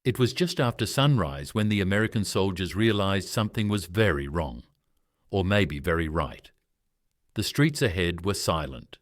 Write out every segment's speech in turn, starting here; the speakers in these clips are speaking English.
It was just after sunrise when the American soldiers realized something was very wrong, or maybe very right. The streets ahead were silent,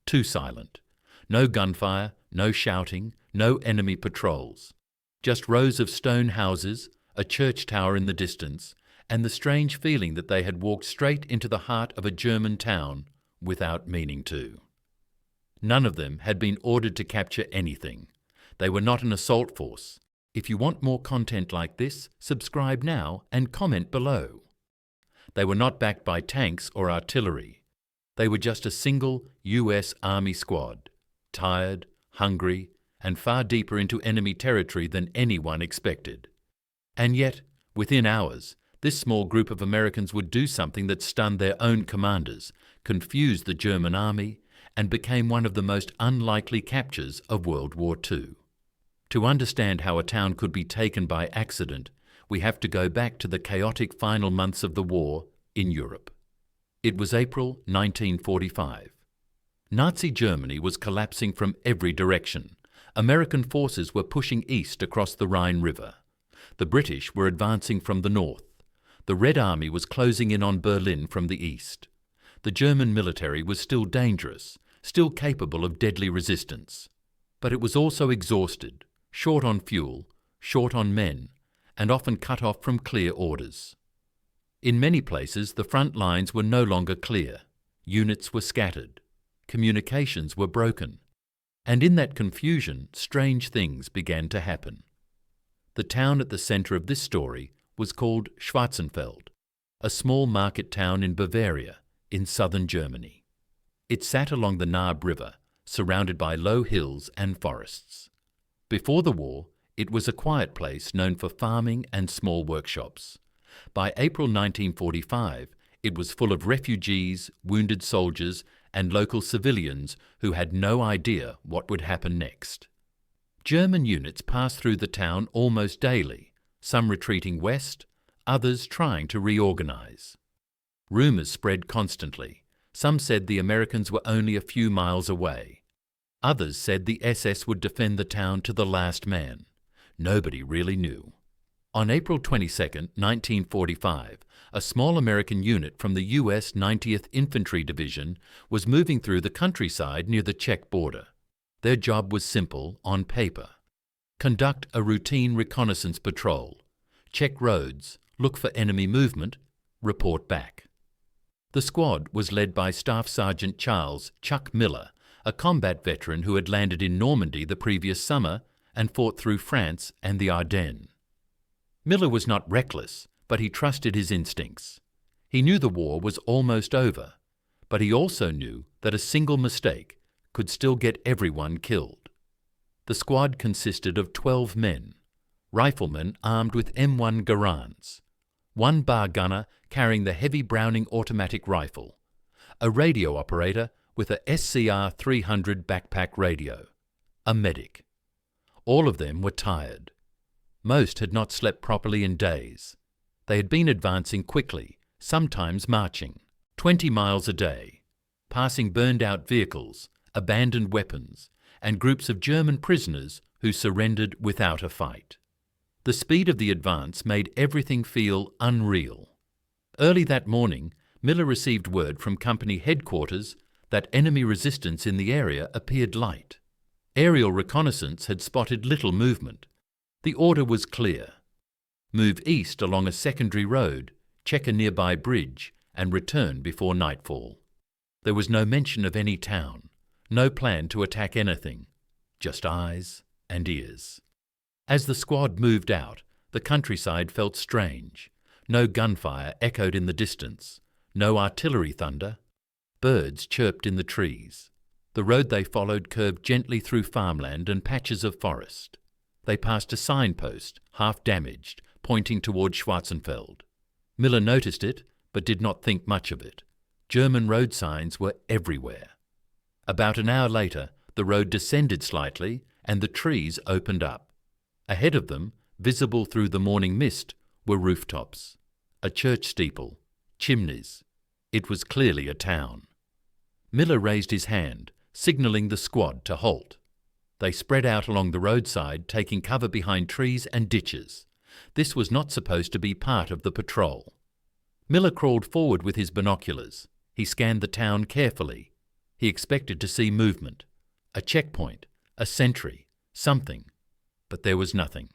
too silent. No gunfire, no shouting, no enemy patrols. Just rows of stone houses, a church tower in the distance, and the strange feeling that they had walked straight into the heart of a German town without meaning to. None of them had been ordered to capture anything. They were not an assault force. If you want more content like this, subscribe now and comment below. They were not backed by tanks or artillery. They were just a single US Army squad, tired, hungry, and far deeper into enemy territory than anyone expected. And yet, within hours, this small group of Americans would do something that stunned their own commanders, confused the German army, and became one of the most unlikely captures of World War II. To understand how a town could be taken by accident, we have to go back to the chaotic final months of the war in Europe. It was April 1945. Nazi Germany was collapsing from every direction. American forces were pushing east across the Rhine River. The British were advancing from the north. The Red Army was closing in on Berlin from the east. The German military was still dangerous, still capable of deadly resistance. But it was also exhausted, short on fuel, short on men, and often cut off from clear orders. In many places, the front lines were no longer clear. Units were scattered. Communications were broken. And in that confusion, strange things began to happen. The town at the center of this story was called Schwarzenfeld, a small market town in Bavaria, in southern Germany. It sat along the Naab River, surrounded by low hills and forests. Before the war, it was a quiet place known for farming and small workshops. By April 1945, it was full of refugees, wounded soldiers, and local civilians who had no idea what would happen next. German units passed through the town almost daily, some retreating west, others trying to reorganize. Rumors spread constantly. Some said the Americans were only a few miles away. Others said the SS would defend the town to the last man. Nobody really knew. On April 22, 1945, a small American unit from the US 90th Infantry Division was moving through the countryside near the Czech border. Their job was simple on paper. Conduct a routine reconnaissance patrol, check roads, look for enemy movement, report back. The squad was led by Staff Sergeant Charles "Chuck" Miller, a combat veteran who had landed in Normandy the previous summer and fought through France and the Ardennes. Miller was not reckless, but he trusted his instincts. He knew the war was almost over, but he also knew that a single mistake could still get everyone killed. The squad consisted of 12 men, riflemen armed with M1 Garands, one bar gunner carrying the heavy Browning automatic rifle, a radio operator with a SCR 300 backpack radio, a medic. All of them were tired. Most had not slept properly in days. They had been advancing quickly, sometimes marching, 20 miles a day, passing burned-out vehicles, abandoned weapons, and groups of German prisoners who surrendered without a fight. The speed of the advance made everything feel unreal. Early that morning, Miller received word from company headquarters that enemy resistance in the area appeared light. Aerial reconnaissance had spotted little movement. The order was clear. Move east along a secondary road, check a nearby bridge, and return before nightfall. There was no mention of any town, no plan to attack anything, just eyes and ears. As the squad moved out, the countryside felt strange. No gunfire echoed in the distance, no artillery thunder. Birds chirped in the trees. The road they followed curved gently through farmland and patches of forest. They passed a signpost, half damaged, pointing toward Schwarzenfeld. Miller noticed it, but did not think much of it. German road signs were everywhere. About an hour later, the road descended slightly and the trees opened up. Ahead of them, visible through the morning mist, were rooftops, a church steeple, chimneys. It was clearly a town. Miller raised his hand, signaling the squad to halt. They spread out along the roadside, taking cover behind trees and ditches. This was not supposed to be part of the patrol. Miller crawled forward with his binoculars. He scanned the town carefully. He expected to see movement, a checkpoint, a sentry, something. But there was nothing.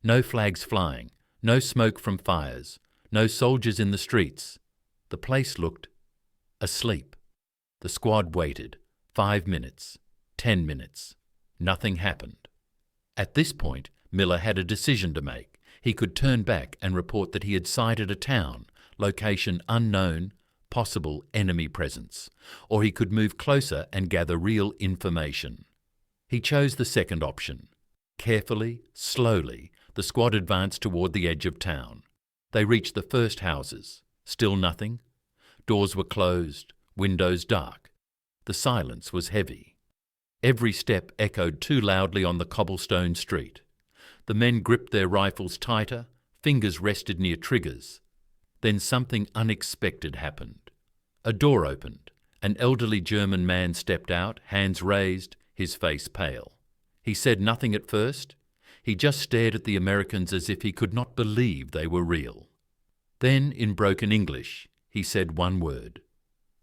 No flags flying, no smoke from fires, no soldiers in the streets. The place looked asleep. The squad waited. 5 minutes, 10 minutes. Nothing happened. At this point, Miller had a decision to make. He could turn back and report that he had sighted a town, location unknown, possible enemy presence, or he could move closer and gather real information. He chose the second option. Carefully, slowly, the squad advanced toward the edge of town. They reached the first houses. Still nothing. Doors were closed, windows dark. The silence was heavy. Every step echoed too loudly on the cobblestone street. The men gripped their rifles tighter, fingers rested near triggers. Then something unexpected happened. A door opened. An elderly German man stepped out, hands raised, his face pale. He said nothing at first. He just stared at the Americans as if he could not believe they were real. Then, in broken English, he said one word.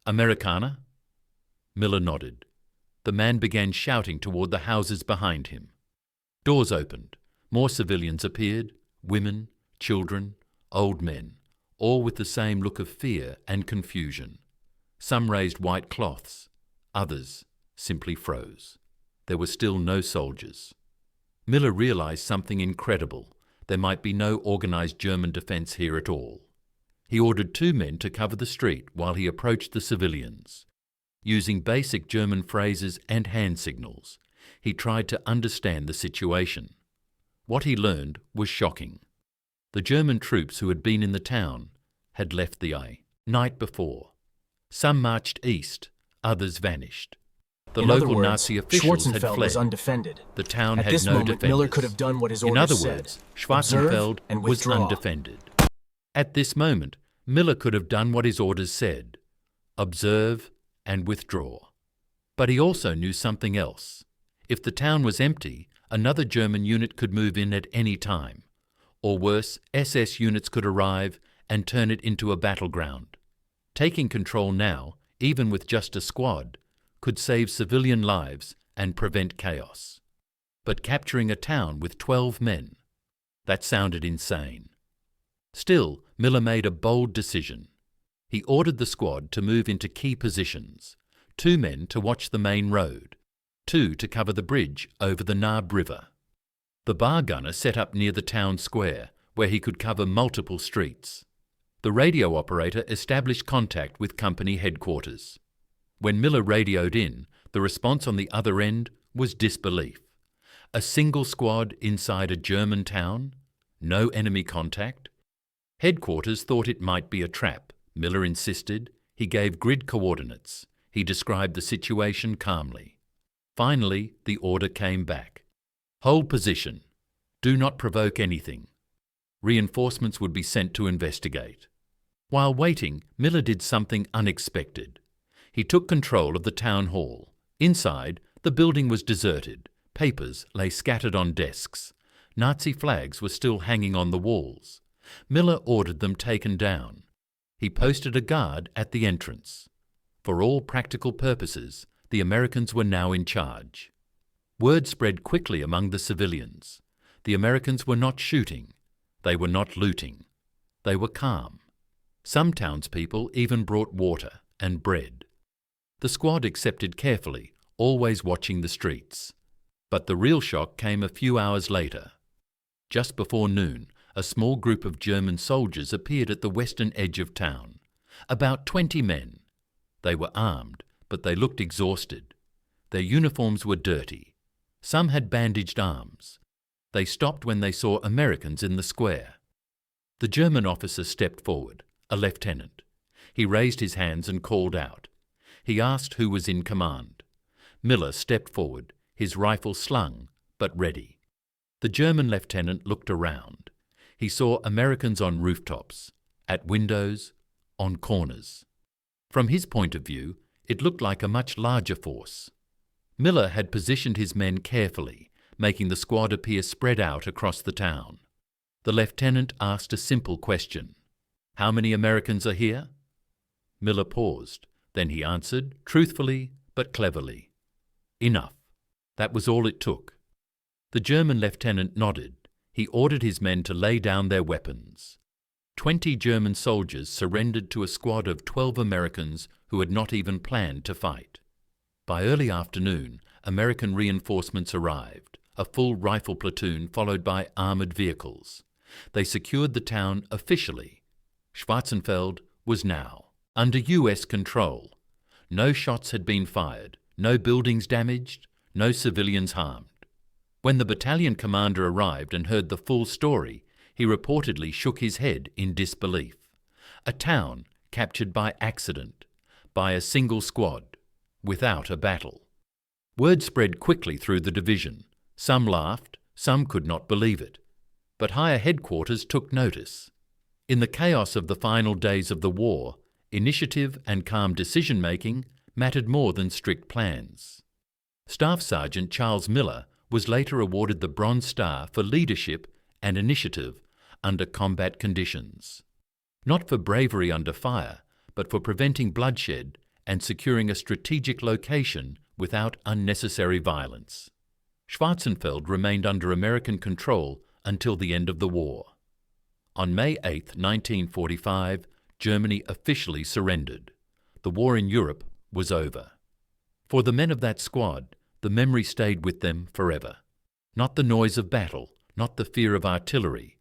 "Americana?" Miller nodded. The man began shouting toward the houses behind him. Doors opened. More civilians appeared, women, children, old men, all with the same look of fear and confusion. Some raised white cloths, others simply froze. There were still no soldiers. Miller realized something incredible. There might be no organized German defense here at all. He ordered 2 men to cover the street while he approached the civilians. Using basic German phrases and hand signals, he tried to understand the situation. What he learned was shocking. The German troops who had been in the town had left the night before. Some marched east, others vanished. The local Nazi officials had fled. Was undefended. The town At had this no moment, defenders. Miller could have done what his orders In other said. words, Schwarzenfeld and was withdraw. undefended. At this moment, Miller could have done what his orders said. Observe and withdraw. But he also knew something else. If the town was empty, another German unit could move in at any time. Or worse, SS units could arrive and turn it into a battleground. Taking control now, even with just a squad, could save civilian lives and prevent chaos. But capturing a town with 12 men, that sounded insane. Still, Miller made a bold decision. He ordered the squad to move into key positions, 2 men to watch the main road, 2 to cover the bridge over the Naab River. The bar gunner set up near the town square, where he could cover multiple streets. The radio operator established contact with company headquarters. When Miller radioed in, the response on the other end was disbelief. A single squad inside a German town? No enemy contact? Headquarters thought it might be a trap. Miller insisted. He gave grid coordinates. He described the situation calmly. Finally, the order came back. Hold position. Do not provoke anything. Reinforcements would be sent to investigate. While waiting, Miller did something unexpected. He took control of the town hall. Inside, the building was deserted. Papers lay scattered on desks. Nazi flags were still hanging on the walls. Miller ordered them taken down. He posted a guard at the entrance. For all practical purposes, the Americans were now in charge. Word spread quickly among the civilians. The Americans were not shooting. They were not looting. They were calm. Some townspeople even brought water and bread. The squad accepted carefully, always watching the streets. But the real shock came a few hours later. Just before noon, a small group of German soldiers appeared at the western edge of town. About 20 men. They were armed, but they looked exhausted. Their uniforms were dirty. Some had bandaged arms. They stopped when they saw Americans in the square. The German officer stepped forward, a lieutenant. He raised his hands and called out. He asked who was in command. Miller stepped forward, his rifle slung, but ready. The German lieutenant looked around. He saw Americans on rooftops, at windows, on corners. From his point of view, it looked like a much larger force. Miller had positioned his men carefully, making the squad appear spread out across the town. The lieutenant asked a simple question. "How many Americans are here?" Miller paused. Then he answered, truthfully but cleverly. "Enough." That was all it took. The German lieutenant nodded. He ordered his men to lay down their weapons. 20 German soldiers surrendered to a squad of 12 Americans who had not even planned to fight. By early afternoon, American reinforcements arrived, a full rifle platoon followed by armoured vehicles. They secured the town officially. Schwarzenfeld was now under US control. No shots had been fired, no buildings damaged, no civilians harmed. When the battalion commander arrived and heard the full story, he reportedly shook his head in disbelief. A town captured by accident, by a single squad, without a battle. Word spread quickly through the division. Some laughed, some could not believe it. But higher headquarters took notice. In the chaos of the final days of the war, initiative and calm decision-making mattered more than strict plans. Staff Sergeant Charles Miller was later awarded the Bronze Star for leadership and initiative under combat conditions. Not for bravery under fire, but for preventing bloodshed and securing a strategic location without unnecessary violence. Schwarzenfeld remained under American control until the end of the war. On May 8, 1945, Germany officially surrendered. The war in Europe was over. For the men of that squad, the memory stayed with them forever. Not the noise of battle, not the fear of artillery,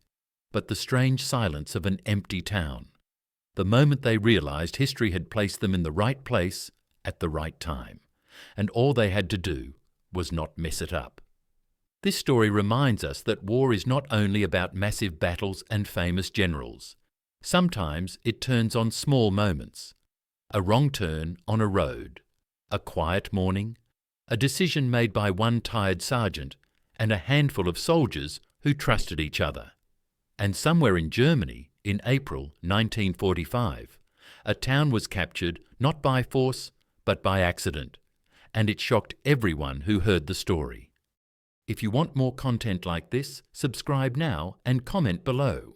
but the strange silence of an empty town. The moment they realized history had placed them in the right place at the right time, and all they had to do was not mess it up. This story reminds us that war is not only about massive battles and famous generals. Sometimes it turns on small moments. A wrong turn on a road, a quiet morning, a decision made by one tired sergeant and a handful of soldiers who trusted each other. And somewhere in Germany, in April 1945, a town was captured not by force but by accident, and it shocked everyone who heard the story. If you want more content like this, subscribe now and comment below.